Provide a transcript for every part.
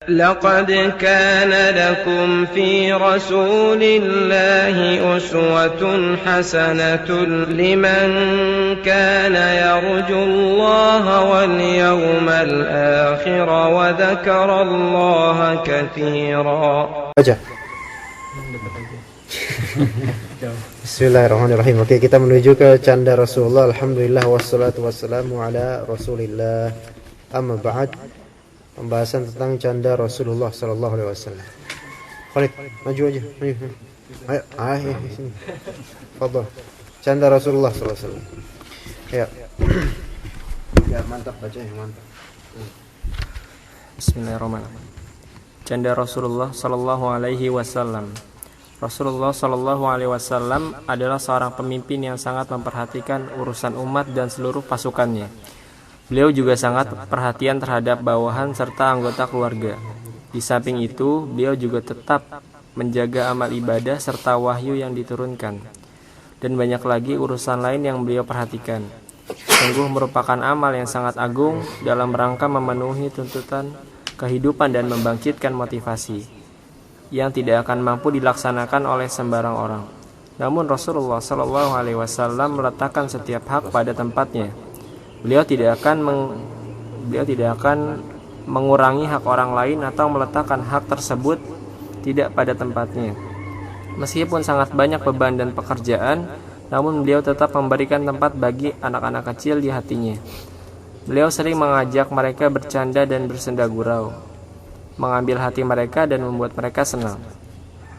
لقد كان لكم في رسول الله أسوة حسنة لمن كان يرجو الله واليوم الآخر وذكر الله كثيرا. Bismillahirrahmanirrahim. Oke, kita menuju ke canda Rasulullah. Alhamdulillah wassalatu wassalamu ala Rasulillah. Amma ba'd. Pembahasan tentang canda Rasulullah sallallahu alaihi wasallam. Khalid, maju aja, maju. Ayo, sini. Fadhal. Canda Rasulullah sallallahu alaihi wasallam. Ya. Ya, mantap baca yang mantap. Bismillahirrahmanirrahim. Canda Rasulullah sallallahu alaihi wasallam. Rasulullah sallallahu alaihi wasallam adalah seorang pemimpin yang sangat memperhatikan urusan umat dan seluruh pasukannya. Beliau juga sangat perhatian terhadap bawahan serta anggota keluarga. Di samping itu, beliau juga tetap menjaga amal ibadah serta wahyu yang diturunkan. Dan banyak lagi urusan lain yang beliau perhatikan. Sungguh merupakan amal yang sangat agung dalam rangka memenuhi tuntutan kehidupan dan membangkitkan motivasi yang tidak akan mampu dilaksanakan oleh sembarang orang. Namun Rasulullah Shallallahu Alaihi Wasallam meletakkan setiap hak pada tempatnya. Beliau tidak akan mengurangi hak orang lain atau meletakkan hak tersebut tidak pada tempatnya. Meskipun sangat banyak beban dan pekerjaan, namun beliau tetap memberikan tempat bagi anak-anak kecil di hatinya. Beliau sering mengajak mereka bercanda dan bersenda gurau, mengambil hati mereka dan membuat mereka senang.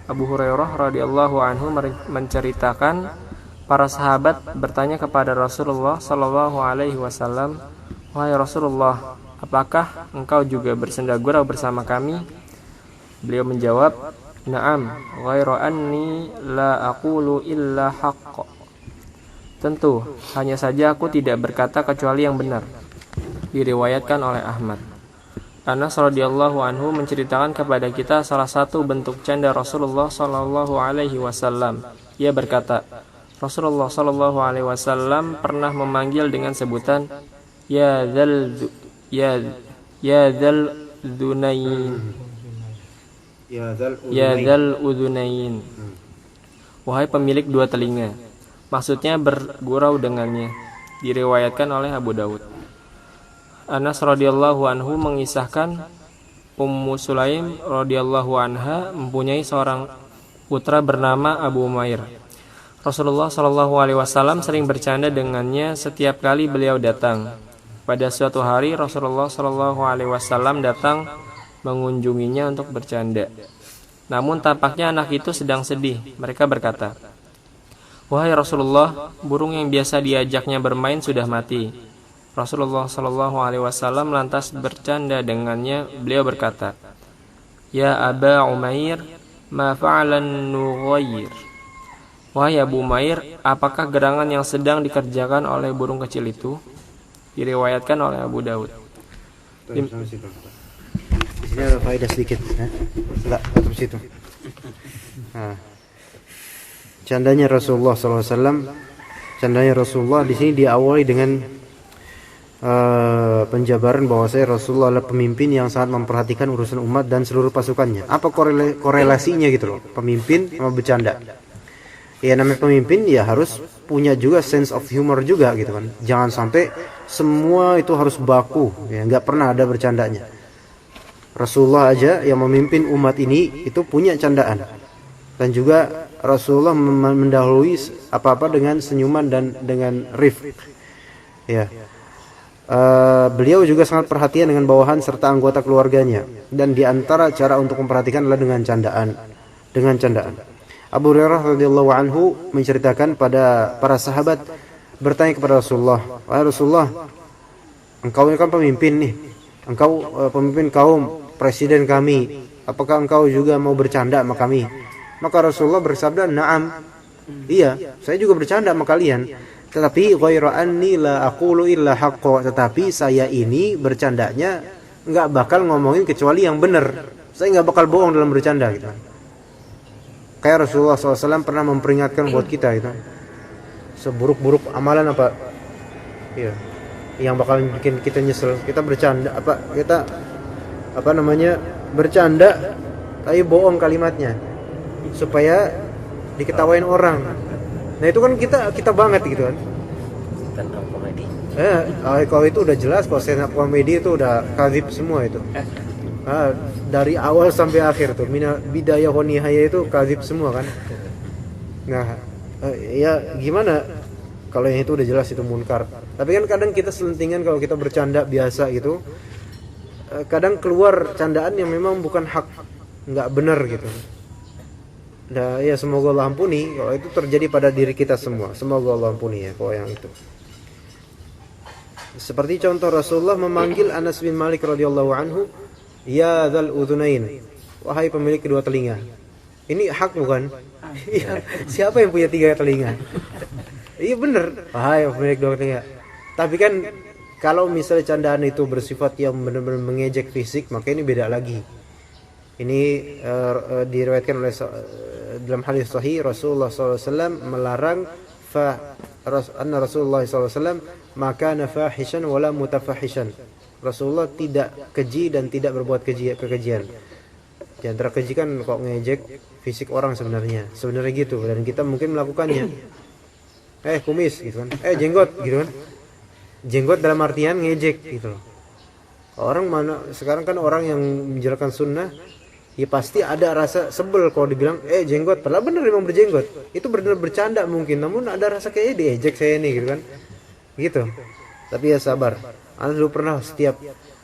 Abu Hurairah radhiyallahu anhu menceritakan, para sahabat bertanya kepada Rasulullah sallallahu alaihi wasallam, "Wahai Rasulullah, apakah engkau juga bersenda gurau bersama kami?" Beliau menjawab, "Na'am, ghairu anni la aqulu illa haqq." Tentu, hanya saja aku tidak berkata kecuali yang benar. Diriwayatkan oleh Ahmad. Anas radhiyallahu anhu menceritakan kepada kita salah satu bentuk canda Rasulullah sallallahu alaihi wasallam. Ia berkata, Rasulullah sallallahu alaihi wasallam pernah memanggil dengan sebutan ya dzal dzunain. Ya dzal udzunain. Wahai pemilik dua telinga. Maksudnya bergurau dengannya. Diriwayatkan oleh Abu Daud. Anas radhiyallahu anhu mengisahkan Ummu Sulaim radhiyallahu anha mempunyai seorang putra bernama Abu Umair. Rasulullah Shallallahu Alaihi Wasallam sering bercanda dengannya setiap kali beliau datang. Pada suatu hari Rasulullah Shallallahu Alaihi Wasallam datang mengunjunginya untuk bercanda. Namun tampaknya anak itu sedang sedih. Mereka berkata, "Wahai Rasulullah, burung yang biasa diajaknya bermain sudah mati." Rasulullah Shallallahu Alaihi Wasallam lantas bercanda dengannya. Beliau berkata, "Ya Aba Umair, ma fa'alan nughayir." Wahai Abu Umair, apakah gerangan yang sedang dikerjakan oleh burung kecil itu? Diriwayatkan oleh Abu Daud. Di sini ada faedah sedikit. Enggak, tutup situ. Candanya Rasulullah SAW. Candanya Rasulullah di sini diawali dengan penjabaran bahwasanya Rasulullah adalah pemimpin yang sangat memperhatikan urusan umat dan seluruh pasukannya. Apa korelasinya gitu loh, pemimpin sama bercanda? Ya namanya pemimpin ya harus punya juga sense of humor juga gitu kan. Jangan sampai semua itu harus baku, ya nggak pernah ada bercandanya. Rasulullah aja yang memimpin umat ini itu punya candaan. Dan juga Rasulullah mendahului apa-apa dengan senyuman dan dengan rifq. Ya. Beliau juga sangat perhatian dengan bawahan serta anggota keluarganya. Dan di antara cara untuk memperhatikan adalah dengan candaan. Abu Hurairah radhiyallahu anhu menceritakan pada para sahabat bertanya kepada Rasulullah, "Wahai Rasulullah, engkau ini kan pemimpin nih. Engkau pemimpin kaum, presiden kami. Apakah engkau juga mau bercanda sama kami?" Maka Rasulullah bersabda, "Na'am." Iya, saya juga bercanda sama kalian. Tetapi ghairu anni la aqulu illa haqqa. Tetapi saya ini bercandanya enggak bakal ngomongin kecuali yang benar. Saya enggak bakal bohong dalam bercanda gitu. Kayak Rasulullah SAW pernah memperingatkan buat kita gitu. Seburuk-buruk amalan apa? Iya. Yang bakal bikin kita nyesel. Kita bercanda kita bercanda tapi bohong kalimatnya supaya diketawain orang. Nah itu kan kita banget gitu kan. Stand up comedy. Kalau itu udah jelas, kalau stand up comedy itu udah kadzib semua itu. Dari awal sampai akhir tuh bidayah wa nihayah itu kadzib semua kan. Nah, ya gimana kalau yang itu udah jelas itu munkar. Tapi kan kadang kita selentingan kalau kita bercanda biasa gitu. Kadang keluar candaan yang memang bukan hak, nggak benar gitu. Nah, ya semoga Allah ampuni kalau itu terjadi pada diri kita semua. Semoga Allah ampuni ya kalau yang itu. Seperti contoh Rasulullah memanggil Anas bin Malik radhiyallahu anhu, ya dzal udhunain, wahai pemilik kedua telinga. Ini hak bukan? Siapa yang punya 3 telinga? Iya benar, wahai pemilik kedua telinga. Tapi kan kalau misalnya candaan itu bersifat yang benar-benar mengejek fisik, maka ini beda lagi. Ini diriwayatkan oleh dalam hadis sahih Rasulullah SAW melarang anna Rasulullah SAW maka nafahishan wala mutafahishan. Rasulullah tidak keji dan tidak berbuat kekejian. Di antara keji kan kok ngejek fisik orang sebenarnya gitu, dan kita mungkin melakukannya. Kumis gitu kan, jenggot gitu kan. Jenggot dalam artian ngejek gitu loh. Orang mana sekarang kan orang yang menjalankan sunnah, ya pasti ada rasa sebel kalau dibilang jenggot, padahal benar memang berjenggot. Itu benar bercanda mungkin, namun ada rasa kayak diejek saya nih gitu kan. Gitu. Tapi ya sabar. Anda dulu pernah setiap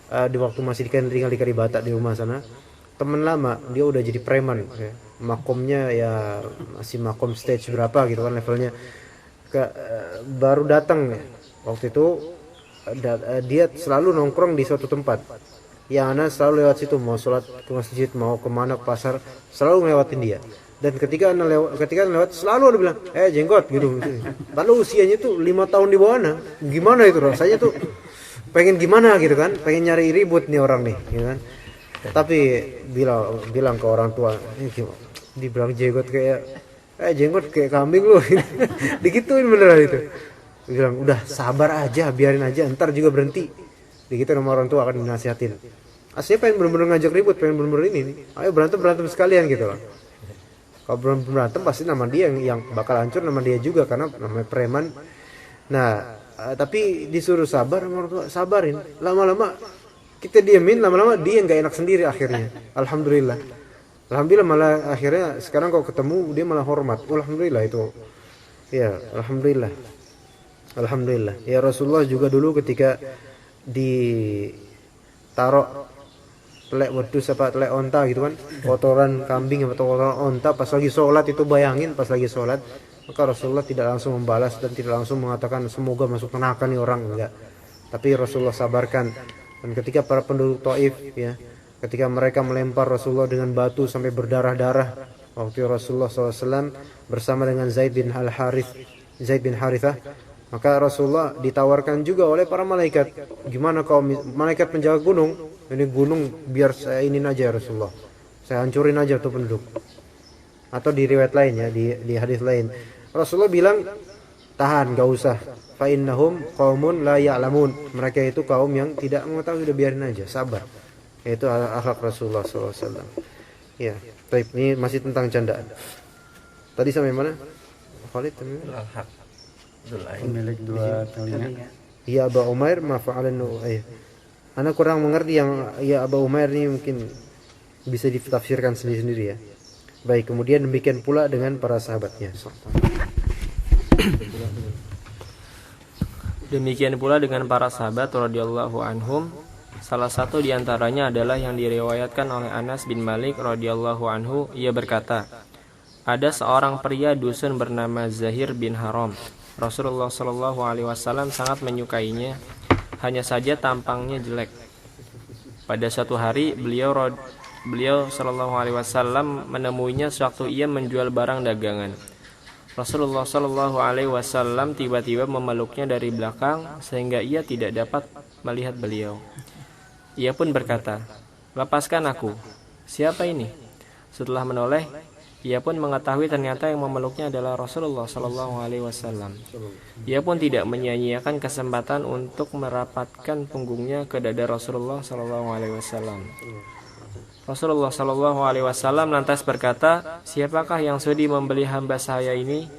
di waktu masih tinggal di Kalibata di rumah sana, teman lama dia udah jadi preman ya. Makomnya ya masih makom stage berapa gitu kan levelnya. Baru datang ya. Waktu itu dia selalu nongkrong di suatu tempat. Ya anak selalu lewat situ, mau sholat ke masjid, mau kemana ke pasar, selalu ngelewatin dia. Dan ketika lewat selalu ada bilang, jenggot gitu. Lalu usianya tuh 5 tahun di bawahnya. Gimana itu rasanya tuh? Pengen gimana gitu kan? Pengen nyari ribut nih orang nih, gitu kan? Tapi bilang ke orang tua, dibilang jenggot kayak jenggot kayak kambing lu. Digituin beneran itu. Bilang udah sabar aja, biarin aja, ntar juga berhenti. Begitu sama orang tua akan dinasihatin. Aslinya pengen bener-bener ngajak ribut, pengen bener-bener ini nih. Ayo berantem sekalian gitu loh. Kalau berantem pasti nama dia yang bakal hancur, nama dia juga karena namanya preman. Nah, tapi disuruh sabar sama orang tua, sabarin. Lama-lama kita diemin, lama-lama dia nggak enak sendiri akhirnya. Alhamdulillah malah akhirnya sekarang kalau ketemu dia malah hormat. Alhamdulillah itu. Ya, Alhamdulillah. Ya Rasulullah juga dulu ketika ditaruh telek wedus apa telek onta gitu kan, kotoran kambing atau kotoran onta pas lagi sholat itu, bayangin pas lagi sholat, maka Rasulullah tidak langsung membalas dan tidak langsung mengatakan semoga masuk neraka nih orang, enggak. Tapi Rasulullah sabarkan. Dan ketika para penduduk Taif ya, ketika mereka melempar Rasulullah dengan batu sampai berdarah-darah, waktu Rasulullah SAW bersama dengan Zaid bin Harithah, maka Rasulullah ditawarkan juga oleh para malaikat, gimana kau malaikat penjaga gunung, ini gunung biar saya inin aja ya Rasulullah, saya hancurin aja tuh penduduk. Atau di riwayat lain ya, di hadis lain Rasulullah bilang, tahan, gak usah, fa innahum qaumun la ya'lamun, mereka itu kaum yang tidak mengetahui, udah biarin aja, sabar. Itu akhlak Rasulullah SAW. Ya, baik, ini masih tentang candaan. Tadi sampai mana? Khalid pemilik 2 telinga. Ya Aba Umair ma fa'alan Anak kurang mengerti yang ya Aba Umair ini, mungkin bisa ditafsirkan sendiri-sendiri ya. Baik, kemudian demikian pula dengan para sahabatnya. Demikian pula dengan para sahabat radhiyallahu anhum. Salah satu di antaranya adalah yang diriwayatkan oleh Anas bin Malik radhiyallahu anhu. Ia berkata, ada seorang pria dusun bernama Zahir bin Haram. Rasulullah Shallallahu Alaihi Wasallam sangat menyukainya, hanya saja tampangnya jelek. Pada suatu hari beliau Shallallahu Alaihi Wasallam menemuinya sewaktu ia menjual barang dagangan. Rasulullah Shallallahu Alaihi Wasallam tiba-tiba memeluknya dari belakang sehingga ia tidak dapat melihat beliau. Ia pun berkata, lepaskan aku. Siapa ini? Setelah menoleh, ia pun mengetahui ternyata yang memeluknya adalah Rasulullah Shallallahu Alaihi Wasallam. Ia pun tidak menyia-nyiakan kesempatan untuk merapatkan punggungnya ke dada Rasulullah Shallallahu Alaihi Wasallam. Rasulullah Shallallahu Alaihi Wasallam lantas berkata, siapakah yang sudi membeli hamba saya ini?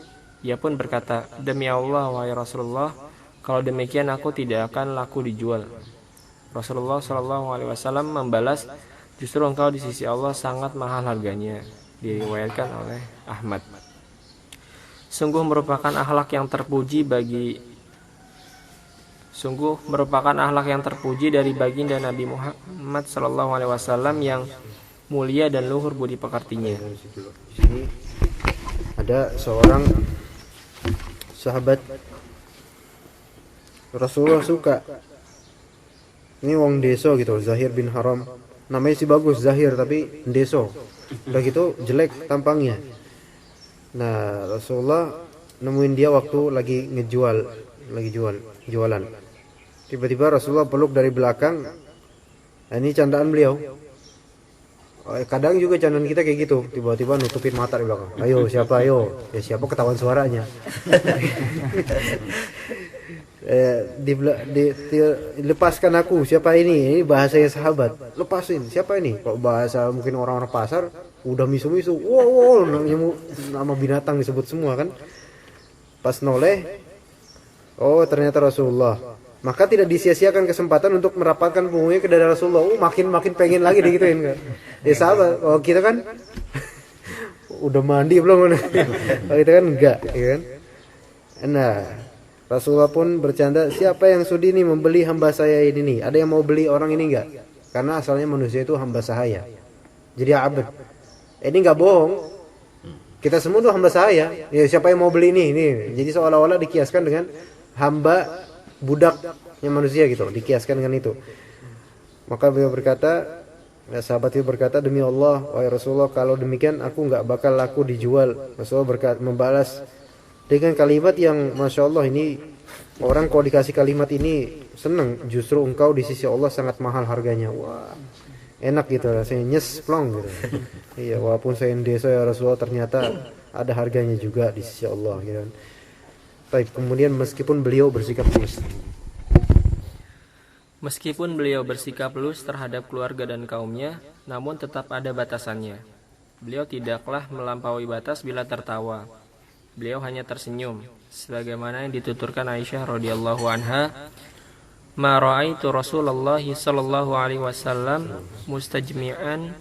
Ia pun berkata, demi Allah wahai Rasulullah, kalau demikian aku tidak akan laku dijual. Rasulullah Shallallahu Alaihi Wasallam membalas, justru engkau di sisi Allah sangat mahal harganya. Diriwayatkan oleh Ahmad. Sungguh merupakan akhlak yang terpuji dari baginda Nabi Muhammad Sallallahu Alaihi Wasallam yang mulia dan luhur budi pekertinya. Di sini ada seorang sahabat Rasulullah suka. Ini wong deso gitu, Zahir bin Haram. Namanya sih bagus Zahir tapi deso. Udah gitu jelek tampangnya. Nah, Rasulullah nemuin dia waktu lagi jualan. Tiba-tiba Rasulullah peluk dari belakang. Nah, ini candaan beliau. Kadang juga candaan kita kayak gitu, tiba-tiba nutupin mata di belakang. Ayo, siapa ayo? Ya siapa, ketahuan suaranya. Lepaskan aku, siapa ini? Ini bahasanya sahabat. Lepasin, siapa ini? Kok bahasa mungkin orang-orang pasar udah misu-misu. Wow, nama binatang disebut semua kan. Pas noleh, oh ternyata Rasulullah. Maka tidak disia-siakan kesempatan untuk merapatkan punggungnya ke dada Rasulullah. Makin pengen lagi digituin kan. Ya sahabat, oh kita kan udah mandi belum? Kalau kita kan enggak, ya kan? Nah, Rasulullah pun bercanda, siapa yang sudi nih membeli hamba saya ini nih? Ada yang mau beli orang ini enggak? Karena asalnya manusia itu hamba sahaya. Jadi abad. Ini enggak bohong. Kita semua tuh hamba sahaya. Ya siapa yang mau beli ini? Jadi seolah-olah dikiaskan dengan hamba budaknya manusia gitu, dikiaskan dengan itu. Maka beliau berkata, sahabat itu berkata, demi Allah wahai Rasulullah, kalau demikian aku enggak bakal laku dijual. Rasulullah membalas dengan kalimat yang Masya Allah, ini orang kalau dikasih kalimat ini senang, justru engkau di sisi Allah sangat mahal harganya. Wah, enak gitu rasanya, nyesplong gitu. Iya, walaupun saya desa ya Rasulullah, ternyata ada harganya juga di sisi Allah gitu. Baik, kemudian meskipun beliau bersikap lus terhadap keluarga dan kaumnya, namun tetap ada batasannya. Beliau tidaklah melampaui batas bila tertawa. Beliau hanya tersenyum, sebagaimana yang dituturkan Aisyah radhiyallahu anha, "Ma ra'aitu Rasulullah sallallahu alaihi wasallam mustajmi'an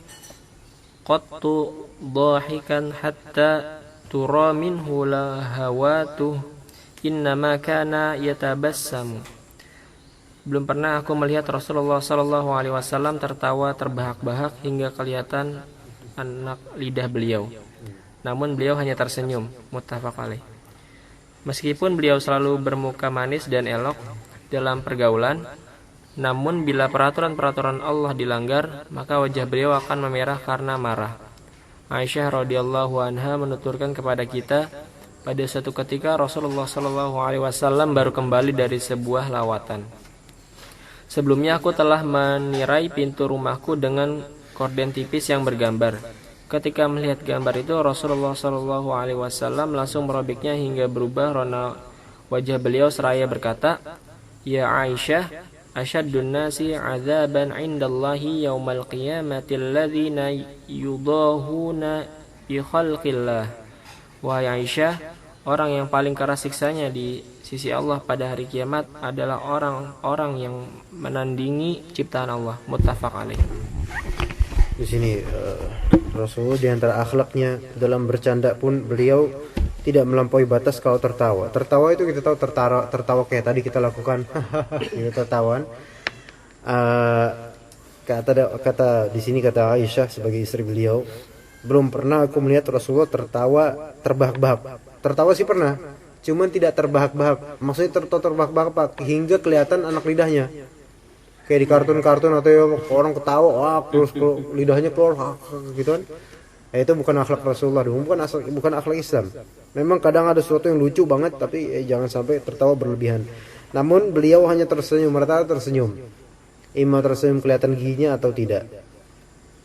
qattu dhahikan hatta tura minhu lahawatuh. Innama kana yatabassamu." Belum pernah aku melihat Rasulullah sallallahu alaihi wasallam tertawa terbahak-bahak hingga kelihatan anak lidah beliau. Namun beliau hanya tersenyum. Muttafaq alaih. Meskipun beliau selalu bermuka manis dan elok dalam pergaulan, namun bila peraturan-peraturan Allah dilanggar, maka wajah beliau akan memerah karena marah. Aisyah radhiyallahu anha menuturkan kepada kita, pada suatu ketika Rasulullah sallallahu alaihi wasallam baru kembali dari sebuah lawatan. Sebelumnya aku telah menirai pintu rumahku dengan korden tipis yang bergambar. Ketika melihat gambar itu, Rasulullah sallallahu alaihi wasallam langsung merobeknya hingga berubah rona wajah beliau seraya berkata, "Ya Aisyah, asyaddun nasi 'adzaban 'indallahi yaumal qiyamati alladzina yudahuna bi khalqillah." Wahai Aisyah, orang yang paling keras siksanya di sisi Allah pada hari kiamat adalah orang-orang yang menandingi ciptaan Allah. Muttafaq alaih. Di sini Rasul di antara akhlaknya dalam bercanda pun beliau tidak melampaui batas kalau tertawa. Tertawa itu kita tahu tertawa kayak tadi kita lakukan gitu, tertawaan. Kata di sini kata Aisyah sebagai istri beliau, belum pernah aku melihat Rasulullah tertawa terbahak-bahak. Tertawa sih pernah, cuman tidak terbahak-bahak. Maksudnya terbahak-bahak hingga kelihatan anak lidahnya. Kayak di kartun-kartun atau orang ketawa, wah terus lidahnya keluar gitu kan. Itu bukan akhlak Rasulullah, bukan akhlak Islam. Memang kadang ada sesuatu yang lucu banget, tapi jangan sampai tertawa berlebihan. Namun beliau hanya tersenyum, rata-rata tersenyum. Ima tersenyum kelihatan giginya atau tidak.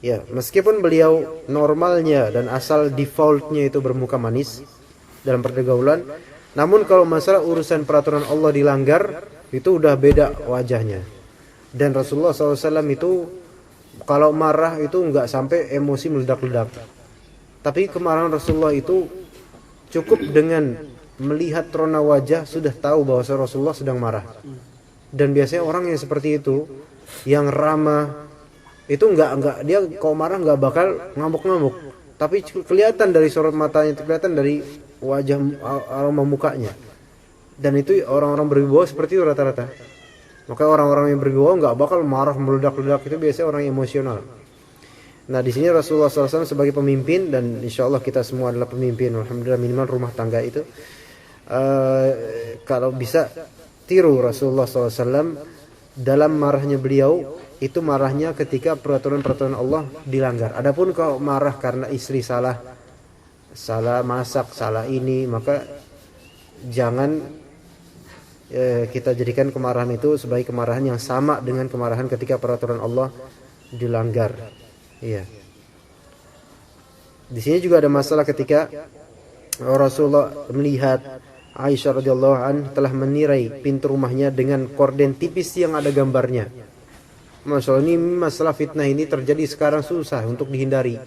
Ya, meskipun beliau normalnya dan asal defaultnya itu bermuka manis dalam pergaulan, namun kalau masalah urusan peraturan Allah dilanggar, itu udah beda wajahnya. Dan Rasulullah SAW itu Kalau marah itu nggak sampai emosi meledak-ledak. Tapi kemarahan Rasulullah itu cukup dengan melihat rona wajah sudah tahu bahwa Rasulullah sedang marah. Dan biasanya orang yang seperti itu, yang ramah, itu nggak dia kalau marah nggak bakal ngamuk-ngamuk. Tapi kelihatan dari sorot matanya, kelihatan dari wajah aroma mukanya. Dan itu orang-orang berwibawa seperti itu rata-rata. Maka orang-orang yang berwibawa nggak bakal marah meledak-ledak, itu biasanya orang emosional. Nah di sini Rasulullah SAW sebagai pemimpin, dan insya Allah kita semua adalah pemimpin, alhamdulillah minimal rumah tangga itu. Kalau bisa tiru Rasulullah SAW dalam marahnya beliau, itu marahnya ketika peraturan-peraturan Allah dilanggar. Adapun kalau marah karena istri salah masak, salah ini, maka jangan kita jadikan kemarahan itu sebagai kemarahan yang sama dengan kemarahan ketika peraturan Allah dilanggar. Iya. Di sini juga ada masalah ketika Rasulullah melihat Aisyah radhiyallahu an telah menirai pintu rumahnya dengan korden tipis yang ada gambarnya. Masalah ini, masalah fitnah ini terjadi sekarang susah untuk dihindari.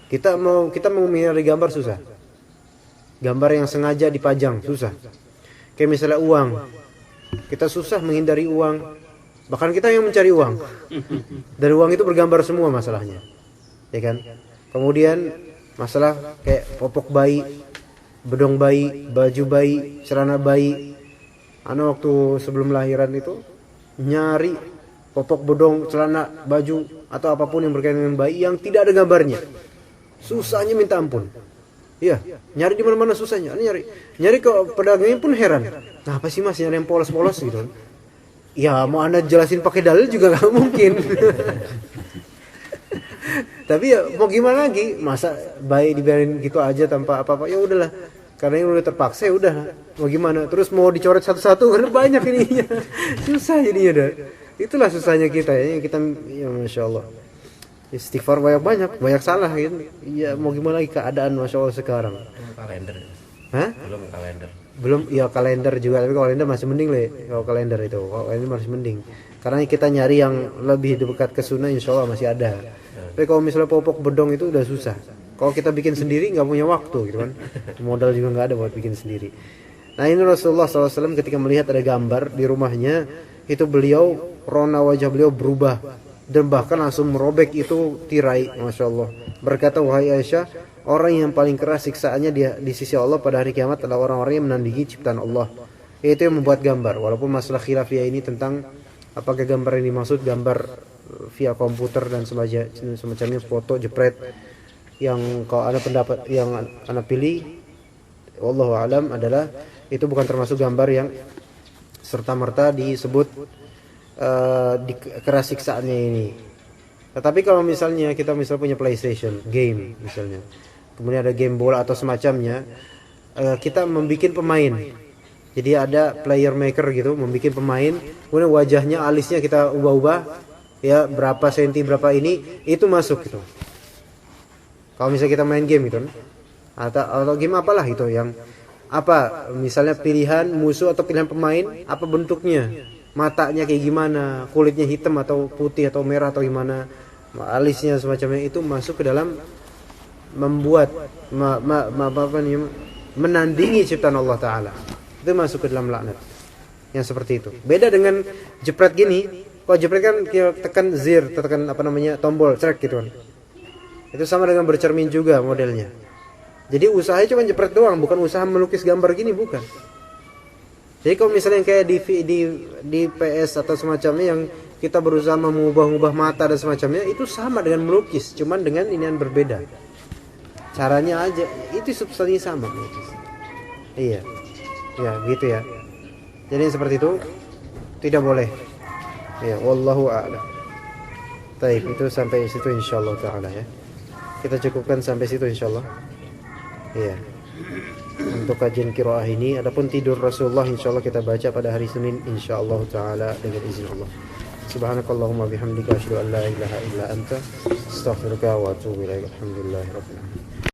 Kita mau menghindari gambar susah. Gambar yang sengaja dipajang susah. Kayak misalnya uang, kita susah menghindari uang. Bahkan kita yang mencari uang. Dari uang itu bergambar semua masalahnya, ya kan? Kemudian masalah kayak popok bayi, bedong bayi, baju bayi, celana bayi. Waktu sebelum lahiran itu nyari popok, bedong, celana, baju atau apapun yang berkaitan dengan bayi yang tidak ada gambarnya. Susahnya minta ampun. Iya, nyari di mana-mana susahnya. Nyari ke pedagangnya pun heran. Nah, apa sih Mas nyari yang polos-polos gitu? Ya, mau Anda jelasin pakai dalil juga gak mungkin. Tapi ya mau gimana lagi? Masa bayi dibiarin gitu aja tanpa apa-apa? Ya udahlah. Karena ini udah terpaksa, ya udah. Mau gimana? Terus mau dicoret satu-satu karena banyak ininya. Susah jadinya dah. Itulah susahnya kita ya. Kita ya Masya Allah. Istighfar banyak salah gitu. Iya, mau gimana lagi keadaan Masya Allah sekarang. Kalender. Hah? Belum kalender. Belum, ya kalender juga, tapi kalender masih mending kalau kalender itu. Kalau ini masih mending. Karena kita nyari yang lebih dekat ke sunnah insya Allah masih ada. Tapi kalau misalnya popok bedong itu udah susah. Kalau kita bikin sendiri nggak punya waktu gitu kan. Modal juga nggak ada buat bikin sendiri. Nah ini Rasulullah SAW ketika melihat ada gambar di rumahnya, itu rona wajah beliau berubah. Dan bahkan langsung merobek itu tirai, Masya Allah. Berkata, wahai Aisyah, orang yang paling keras siksaannya di sisi Allah pada hari kiamat adalah orang-orang yang menandingi ciptaan Allah. Itu yang membuat gambar. Walaupun masalah khilafiyah ini tentang apakah gambar yang dimaksud gambar via komputer dan semacamnya, foto jepret. Yang kalau ada pendapat yang Anda pilih, wallahu alam, adalah itu bukan termasuk gambar yang serta-merta disebut di keras siksaannya ini. Tetapi kalau misalnya kita punya PlayStation game misalnya, kemudian ada game bola atau semacamnya, kita membuat pemain. Jadi ada player maker gitu, membuat pemain, kemudian wajahnya, alisnya kita ubah-ubah, ya berapa senti berapa ini, itu masuk gitu. Kalau misalnya kita main game gitu, atau game apalah itu yang apa, misalnya pilihan musuh atau pilihan pemain, apa bentuknya, matanya kayak gimana, kulitnya hitam atau putih atau merah atau gimana, alisnya semacamnya, itu masuk ke dalam membuat menandingi ciptaan Allah Ta'ala. Itu masuk ke dalam laknat yang seperti itu. Beda dengan jepret gini. Kalau jepret kan kita tekan zir, tekan tombol cerek gitu kan. Itu sama dengan bercermin juga modelnya. Jadi usahanya cuma jepret doang, bukan usaha melukis gambar gini, bukan. Jadi kalau misalnya kayak di PS atau semacamnya yang kita berusaha mengubah-ubah mata dan semacamnya, itu sama dengan melukis, cuman dengan inian berbeda. Caranya aja, itu substansinya sama melukis. Iya. Ya, gitu ya. Jadi seperti itu tidak boleh. Ya, wallahu a'lam. Baik, itu sampai situ insyaallah taala ya. Kita cukupkan sampai situ insyaallah. Iya. Untuk kajian qiraah ini, adapun tidur Rasulullah insyaallah kita baca pada hari Senin insyaallah taala dengan izin Allah. Subhanakallahumma bihamdika asyhadu an la ilaha illa anta astaghfiruka wa atubu ilaik. Alhamdulillahirabbil alamin.